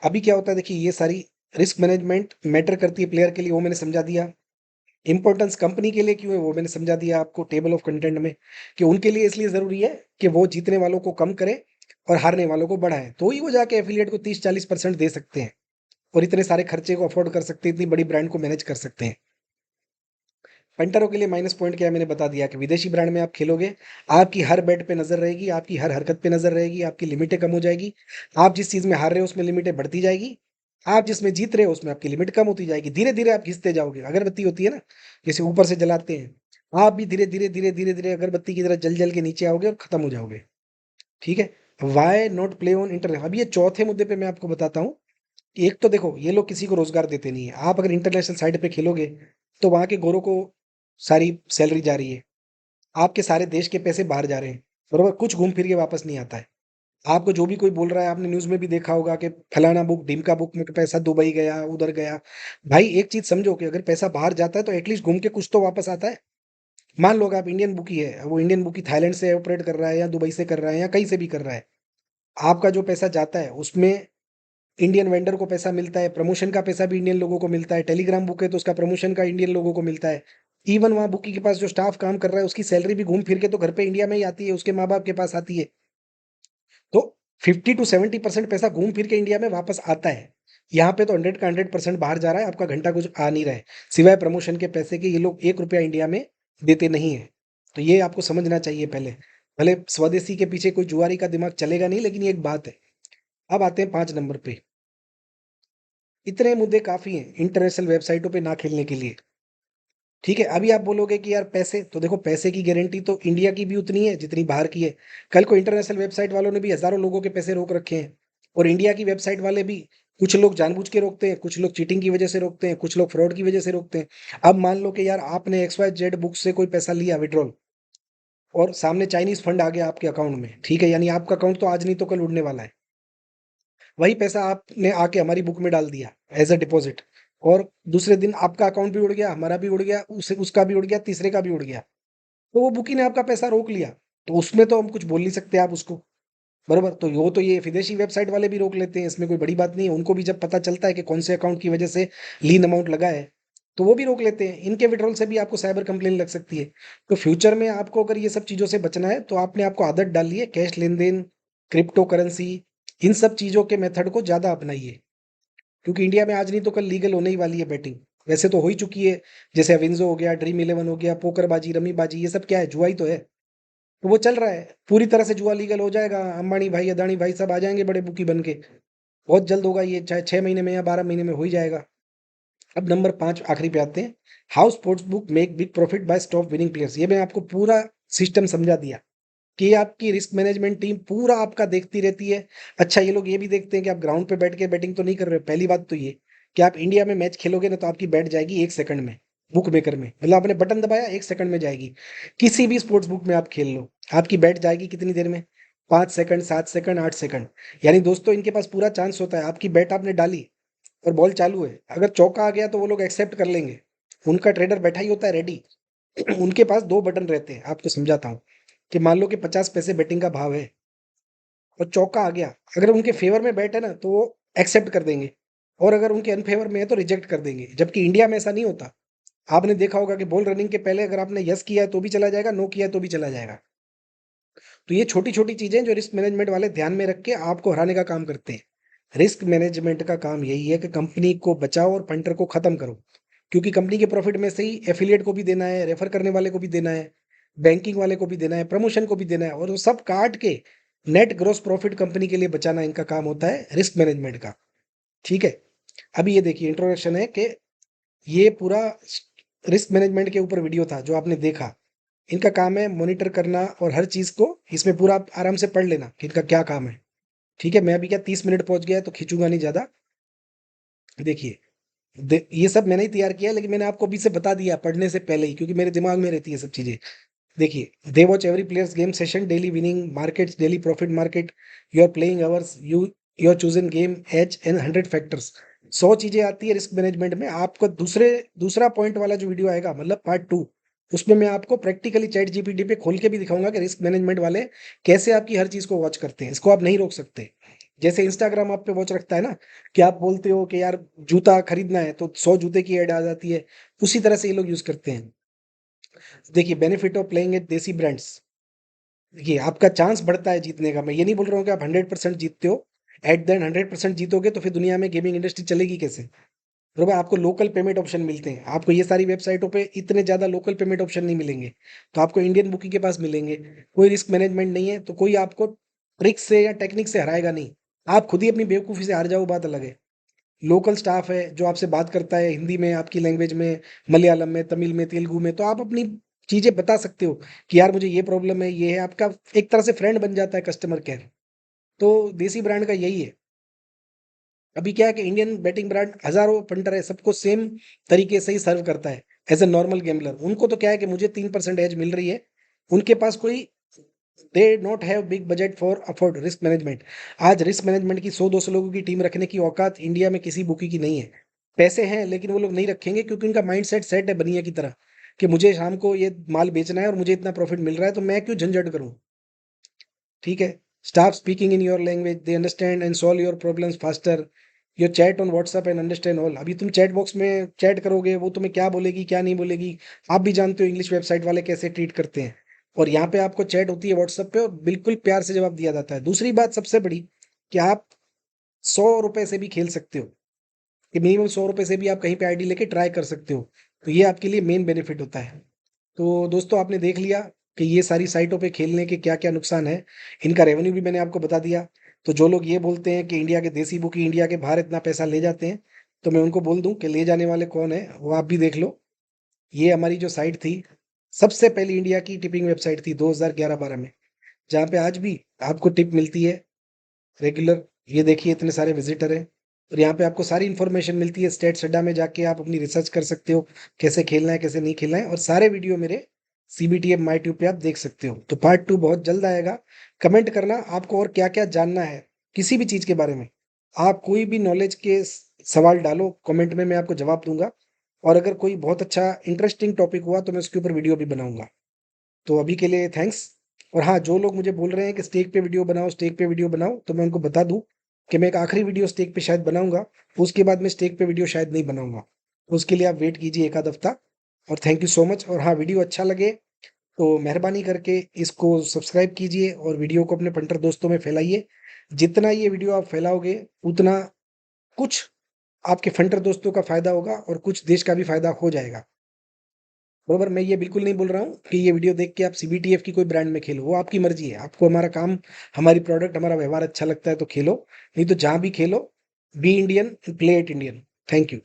अभी क्या होता है देखिए, ये सारी रिस्क मैनेजमेंट मैटर करती है प्लेयर के लिए, वो मैंने समझा दिया। इंपॉर्टेंस कंपनी के लिए क्यों है, वो मैंने समझा दिया आपको टेबल ऑफ कंटेंट में, कि उनके लिए इसलिए जरूरी है कि वो जीतने वालों को कम करे और हारने वालों को बढ़ाए, तो ही वो जाके एफिलिएट को 30-40% दे सकते हैं और इतने सारे खर्चे को अफोर्ड कर सकते हैं, इतनी बड़ी ब्रांड को मैनेज कर सकते हैं। पंटरों के लिए माइनस पॉइंट क्या है मैंने बता दिया कि विदेशी ब्रांड में आप खेलोगे, आपकी हर बेट पे नज़र रहेगी, आपकी हर हरकत पे नज़र रहेगी, आपकी लिमिटें कम हो जाएगी। आप जिस चीज़ में हार रहे हो उसमें लिमिटें बढ़ती जाएगी, आप जिसमें जीत रहे हो उसमें आपकी लिमिट कम होती जाएगी। धीरे-धीरे आप घिसते जाओगे, अगरबत्ती होती है ना, जैसे ऊपर से जलाते हैं, आप भी धीरे-धीरे, धीरे-धीरे, धीरे-धीरे अगरबत्ती की तरह जल-जल के नीचे आओगे और खत्म हो जाओगे। ठीक है? Why not play on internet? अब ये चौथे मुद्दे पे मैं आपको बताता हूँ। एक तो देखो ये लोग किसी को रोजगार देते नहीं है। आप अगर इंटरनेशनल साइट पे खेलोगे तो वहां के गोरों को सारी सैलरी जा रही है, आपके सारे देश के पैसे बाहर जा रहे हैं, बरोबर? कुछ घूम फिर के वापस नहीं आता है। आपको जो भी कोई बोल रहा है, आपने न्यूज में भी देखा होगा कि फलाना बुक ढिमका बुक में पैसा दुबई गया, उधर गया। भाई एक चीज समझो कि अगर पैसा बाहर जाता है तो एटलीस्ट घूम के कुछ तो वापस आता है। मान लो कि आप इंडियन बुकी है, वो इंडियन बुकी थाईलैंड से ऑपरेट कर रहा है या दुबई से कर रहा है या कहीं से भी कर रहा है, आपका जो पैसा जाता है उसमें इंडियन वेंडर को पैसा मिलता है, प्रमोशन का पैसा भी इंडियन लोगों को मिलता है। टेलीग्राम बुक है तो उसका प्रमोशन का इंडियन लोगों को मिलता है। इवन वहां बुकी के पास जो स्टाफ काम कर रहा है उसकी सैलरी भी घूम फिर के तो घर पे इंडिया में ही आती है, उसके माँ बाप के पास आती है। तो 50 to 70% पैसा घूम फिर के इंडिया में वापस आता है। यहाँ पे तो 100 का 100% बाहर जा रहा है, आपका घंटा कुछ आ नहीं रहा है। सिवाय प्रमोशन के पैसे के ये लोग 1 रुपया इंडिया में देते नहीं है। तो ये आपको समझना चाहिए पहले। भले स्वदेशी के पीछे कोई जुआरी का दिमाग चलेगा नहीं, लेकिन ये एक बात है। अब आते हैं 5 नंबर पे। इतने मुद्दे काफी हैं इंटरनेशनल वेबसाइटों पे ना खेलने के लिए। ठीक है, अभी आप बोलोगे कि यार पैसे, तो देखो पैसे की गारंटी तो इंडिया की भी उतनी है जितनी बाहर की है। कल को इंटरनेशनल वेबसाइट वालों ने भी हजारों लोगों के पैसे रोक रखे हैं, और इंडिया की वेबसाइट वाले भी, कुछ लोग जानबूझ के रोकते हैं, कुछ लोग चीटिंग की वजह से रोकते हैं, कुछ लोग फ्रॉड की वजह से रोकते हैं। अब मान लो कि यार आपने XYZ बुक से कोई पैसा लिया विड्रॉल, और सामने चाइनीज फंड आ गया आपके अकाउंट में, ठीक है, यानी आपका अकाउंट तो आज नहीं तो कल उड़ने वाला है। वही पैसा आपने आके हमारी बुक में डाल दिया एज अ डिपॉजिट, और दूसरे दिन आपका अकाउंट भी उड़ गया, हमारा भी उड़ गया, उसका भी उड़ गया, तीसरे का भी उड़ गया। तो वो बुकी ने आपका पैसा रोक लिया, तो उसमें तो हम कुछ बोल नहीं सकते आप उसको, बरोबर? तो वो तो ये विदेशी वेबसाइट वाले भी रोक लेते हैं, इसमें कोई बड़ी बात नहीं है। उनको भी जब पता चलता है कि कौन से अकाउंट की वजह से लीन अमाउंट लगा है, तो वो भी रोक लेते हैं। इनके विड्रॉल से भी आपको साइबर कंप्लेन लग सकती है। तो फ्यूचर में आपको अगर ये सब चीज़ों से बचना है तो आपने आपको आदत डाली है कैश लेन देन, क्रिप्टो करेंसी, इन सब चीज़ों के मेथड को ज़्यादा अपनाइए, क्योंकि इंडिया में आज नहीं तो कल लीगल होने ही वाली है बेटिंग। वैसे तो हो ही चुकी है, जैसे अविंजो हो गया, ड्रीम इलेवन हो गया, पोकरबाजी, रमीबाजी, ये सब क्या है? जुआ ही तो है। तो वो चल रहा है, पूरी तरह से जुआ लीगल हो जाएगा, अंबानी भाई, अदानी भाई सब आ जाएंगे बड़े बुकी बन के। बहुत जल्द होगा ये, चाहे 6 महीने में या 12 महीने में हो ही जाएगा। अब नंबर 5 आखिरी पे आते हैं। How sports book make big profit by stop winning players. ये मैं आपको पूरा सिस्टम समझा दिया कि आपकी रिस्क मैनेजमेंट टीम पूरा आपका देखती रहती है। अच्छा, ये लोग ये भी देखते हैं कि आप ग्राउंड पे बैठ के बैटिंग तो नहीं कर रहे हो। पहली बात तो ये कि आप इंडिया में मैच खेलोगे ना, तो आपकी बैट जाएगी 1 सेकंड में, बुक मेकर में, मतलब आपने बटन दबाया 1 सेकंड में जाएगी। किसी भी स्पोर्ट्स बुक में आप खेल लो, आपकी बैट जाएगी कितनी देर में? 5 सेकंड, 7 सेकंड, 8 सेकंड। यानी दोस्तों इनके पास पूरा चांस होता है, आपकी बैट आपने डाली और बॉल चालू है, अगर चौका आ गया तो वो लोग एक्सेप्ट कर लेंगे। उनका ट्रेडर बैठा ही होता है रेडी। उनके पास 2 बटन रहते हैं, आपको समझाता हूँ। कि मान लो कि 50 पैसे बैटिंग का भाव है और चौका आ गया, अगर उनके फेवर में बैट है ना तो वो एक्सेप्ट कर देंगे, और अगर उनके अनफेवर में है तो रिजेक्ट कर देंगे। जबकि इंडिया में ऐसा नहीं होता। आपने देखा होगा कि बॉल रनिंग के पहले अगर आपने यस किया है तो भी चला जाएगा, नो किया है तो भी चला जाएगा। तो ये छोटी छोटी चीजें जो रिस्क मैनेजमेंट वाले ध्यान में रख के आपको हराने का काम करते हैं। रिस्क मैनेजमेंट का काम यही है कि कंपनी को बचाओ और पंटर को खत्म करो, क्योंकि कंपनी के प्रॉफिट में से ही एफिलिएट को भी देना है, रेफर करने वाले को भी देना है, बैंकिंग वाले को भी देना है, प्रमोशन को भी देना है, और वो सब काट के नेट ग्रॉस प्रॉफिट कंपनी के लिए बचाना इनका काम होता है रिस्क मैनेजमेंट का। ठीक है, अभी ये देखिए इंट्रोडक्शन है कि ये पूरा रिस्क मैनेजमेंट के ऊपर वीडियो था जो आपने देखा। इनका काम है मॉनिटर करना, और हर चीज को इसमें पूरा आप आराम से पढ़ लेना कि इनका क्या काम है। ठीक है, मैं अभी क्या 30 मिनट पहुंच गया है, तो खींचूंगा नहीं ज्यादा। देखिए, ये सब मैंने ही तैयार किया है, लेकिन मैंने आपको अभी से बता दिया पढ़ने से पहले ही, क्योंकि मेरे दिमाग में रहती है सब चीजें। देखिए, they watch every players game session, daily winning markets, daily profit market, your playing hours, your chosen game age and 100 factors. 100 चीजें आती है रिस्क मैनेजमेंट में। आपको दूसरा पॉइंट वाला जो वीडियो आएगा, मतलब पार्ट 2, उसमें मैं आपको प्रैक्टिकली चैट जीपीटी पे खोल के भी दिखाऊंगा कि रिस्क मैनेजमेंट वाले कैसे आपकी हर चीज को वॉच करते हैं। इसको आप नहीं रोक सकते। जैसे इंस्टाग्राम आप पे वॉच रखता है ना, कि आप बोलते हो कि यार जूता खरीदना है तो 100 जूते की ऐड आ जाती है, उसी तरह से ये लोग यूज करते हैं। देखिए, बेनिफिट ऑफ प्लेइंग एट देसी ब्रांड्स। देखिए, आपका चांस बढ़ता है जीतने का। मैं ये नहीं बोल रहा हूँ कि आप 100% जीतते हो। एट द एंड 100% जीतोगे तो फिर दुनिया में गेमिंग इंडस्ट्री चलेगी कैसे? बरोबर, आपको लोकल पेमेंट ऑप्शन मिलते हैं, आपको ये सारी वेबसाइटों पे इतने ज़्यादा लोकल पेमेंट ऑप्शन नहीं मिलेंगे, तो आपको इंडियन बुकिंग के पास मिलेंगे। कोई रिस्क मैनेजमेंट नहीं है, तो कोई आपको ट्रिक से या टेक्निक से हराएगा नहीं। आप खुद ही अपनी बेवकूफ़ी से हार जाओ, बात अलग है। लोकल स्टाफ है जो आपसे बात करता है हिंदी में, आपकी लैंग्वेज में, मलयालम में, तमिल में, तेलुगु में, तो आप अपनी चीज़ें बता सकते हो कि यार मुझे ये प्रॉब्लम है, ये है। आपका एक तरह से फ्रेंड बन जाता है कस्टमर केयर। तो देसी ब्रांड का यही है। अभी क्या है कि इंडियन बैटिंग ब्रांड हज़ारों पंटर है, सबको सेम तरीके से ही सर्व करता है एज़ अ नॉर्मल गैम्बलर। उनको तो क्या है कि मुझे 3% एज मिल रही है, उनके पास कोई they not have big budget for afford risk management. आज रिस्क मैनेजमेंट की 100-200 लोगों की टीम रखने की औकात इंडिया में किसी बुकी की नहीं है। पैसे हैं लेकिन वो लोग नहीं रखेंगे क्योंकि उनका माइंडसेट सेट है बनिया की तरह कि मुझे शाम को ये माल बेचना है और मुझे इतना प्रॉफिट मिल रहा है, तो मैं क्यों झंझट करूँ? ठीक है? Staff speaking in your language, they understand and solve your problems faster. Your chat on WhatsApp and understand all. अभी तुम चैट बॉक्स में चैट करोगे, वो तुम्हें क्या बोलेगी, क्या नहीं बोलेगी, आप भी जानते हो इंग्लिश वेबसाइट वाले कैसे ट्रीट करते हैं। और यहाँ पे आपको चैट होती है व्हाट्सएप पे और बिल्कुल प्यार से जवाब दिया जाता है। दूसरी बात सबसे बड़ी कि आप 100 रुपए से भी खेल सकते हो, कि मिनिमम 100 रुपए से भी आप कहीं पे आईडी लेके ट्राई कर सकते हो। तो ये आपके लिए मेन बेनिफिट होता है। तो दोस्तों आपने देख लिया कि ये सारी साइटों पे खेलने के क्या-क्या नुकसान हैं। इनका रेवेन्यू भी मैंने आपको बता दिया। तो जो लोग ये बोलते हैं कि इंडिया के देसी बुकी इंडिया के बाहर इतना पैसा ले जाते हैं, तो मैं उनको बोल दूँ कि ले जाने वाले कौन हैं, वो आप भी देख लो। ये हमारी जो साइट थी, सबसे पहली इंडिया की टिपिंग वेबसाइट थी 2011-12 में, जहाँ पे आज भी आपको टिप मिलती है रेगुलर। ये देखिए इतने सारे विजिटर हैं और यहाँ पे आपको सारी इन्फॉर्मेशन मिलती है। स्टेट्स अड्डा में जाके आप अपनी रिसर्च कर सकते हो, कैसे खेलना है, कैसे नहीं खेलना है, और सारे वीडियो मेरे सीबीटीएफ माई ट्यूब पे आप देख सकते हो। तो पार्ट 2 बहुत जल्द आएगा। कमेंट करना आपको और क्या-क्या जानना है, किसी भी चीज़ के बारे में। आप कोई भी नॉलेज के सवाल डालो कमेंट में, मैं आपको जवाब दूँगा। और अगर कोई बहुत अच्छा इंटरेस्टिंग टॉपिक हुआ तो मैं उसके ऊपर वीडियो भी बनाऊँगा। तो अभी के लिए थैंक्स। और हाँ, जो लोग मुझे बोल रहे हैं कि स्टेक पे वीडियो बनाओ, स्टेक पे वीडियो बनाओ, तो मैं उनको बता दूं कि मैं एक आखिरी वीडियो स्टेक पे शायद बनाऊंगा, उसके बाद मैं स्टेक पे वीडियो शायद नहीं बनाऊंगा। उसके लिए आप वेट कीजिए एक आध हफ्ता। और थैंक यू सो मच। और हाँ, वीडियो अच्छा लगे तो मेहरबानी करके इसको सब्सक्राइब कीजिए और वीडियो को अपने पंटर दोस्तों में फैलाइए। जितना ये वीडियो आप फैलाओगे उतना कुछ आपके फंटर दोस्तों का फायदा होगा और कुछ देश का भी फायदा हो जाएगा। बरोबर, मैं ये बिल्कुल नहीं बोल रहा हूँ कि ये वीडियो देख के आप सीबीटीएफ की कोई ब्रांड में खेलो, वो आपकी मर्जी है। आपको हमारा काम, हमारी प्रोडक्ट, हमारा व्यवहार अच्छा लगता है तो खेलो, नहीं तो जहाँ भी खेलो, be Indian, play it Indian. Thank you.